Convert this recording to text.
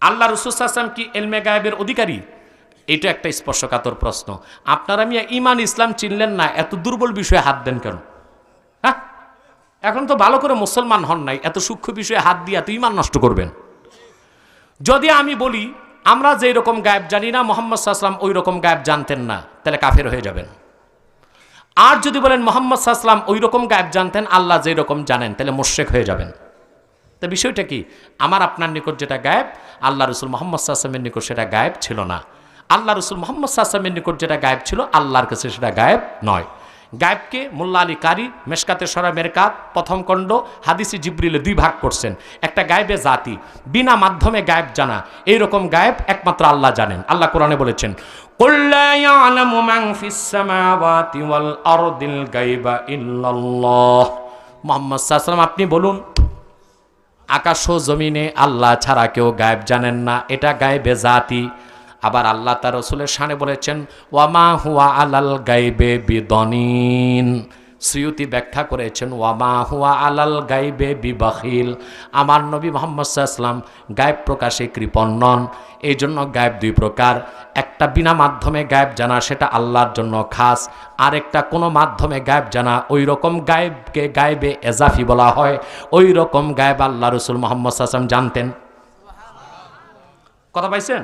আল্লাহ রাসূল সাল্লাল্লাহু আলাইহি ওয়াসাল্লাম কি ইলমে গায়েবের অধিকারী? এটা একটা স্পর্শকাতর প্রশ্ন। আপনারা মিয়া ঈমান ইসলাম চিনলেন না, এত দুর্বল বিষয়ে হাত দেন কেন? হ্যাঁ, এখন তো ভালো করে মুসলমান হন নাই, এত সূক্ষ্ম বিষয়ে হাত দিয়ে এত ঈমান নষ্ট করবেন। যদি আমি বলি আমরা যেই রকম গায়েব জানি না মুহাম্মদ সাল্লাল্লাহু আলাইহি ওয়াসাল্লাম ওই রকম গায়েব জানতেন না, তাহলে কাফের হয়ে যাবেন। আর যদি বলেন মুহাম্মদ সাল্লাল্লাহু আলাইহি ওয়াসাল্লাম ওই রকম গায়েব জানতেন, আল্লাহ যেই রকম জানেন, তাহলে মুশরিক হয়ে যাবেন। তো বিষয়টা কি? আমার আপনার নিকট যেটা গায়েব, আল্লাহ রাসূল মুহাম্মদ সাল্লাল্লাহু আলাইহি ওয়াসাল্লামের নিকট সেটা গায়েব ছিল না। আল্লাহ রাসূল মুহাম্মদ সাল্লাল্লাহু আলাইহি ওয়াসাল্লামের নিকট যেটা গায়েব ছিল, আল্লাহর কাছে সেটা গায়েব নয়। গায়েবকে মোল্লা আলী কারি মেশকাতে সরা মেরকাত প্রথম খণ্ড হাদিসে জিবরিলে দুই ভাগ করছেন। একটা গায়েবে জাতি, বিনা মাধ্যমে গায়েব জানা, এইরকম গায়েব একমাত্র আল্লাহ জানেন। আল্লাহ কোরআনে বলেছেন, কুল লা ইয়ালামু মান ফিস সামাওয়াতি ওয়াল আরদিল গায়বা ইল্লাল্লাহ। মুহাম্মদ সাল্লাল্লাহু আলাইহি ওয়াসাল্লাম আপনি বলুন, আকাশ ও জমিনে আল্লাহ ছাড়া কেউ গায়েব জানেন না, এটা গায়েবে জাতি। আবার আল্লাহ তার রাসূলের শানে বলেছেন, ওয়ামা হুয়া আলাল গায়বে বিদনিন। সুয়ুতি ব্যাখ্যা করেছেন, ওয়ামা হুয়া আলাল গায়বে বিবাখিল। আমার নবী মুহাম্মদ সাল্লাল্লাহু আলাইহি ওয়াসাল্লাম গায়েব প্রকাশে কৃপণ নন। এই জন্য গায়েব দুই প্রকার, একটা বিনা মাধ্যমে গায়েব জানা, সেটা আল্লাহর জন্য খাস। আরেকটা কোনো মাধ্যমে গায়েব জানা, ওই রকম গায়েবকে গায়েবে এজাফি বলা হয়। ওই রকম গায়েব আল্লাহ রাসূল মুহাম্মদ সাল্লাল্লাহু আলাইহি ওয়াসাল্লাম জানতেন। কথা পাইছেন?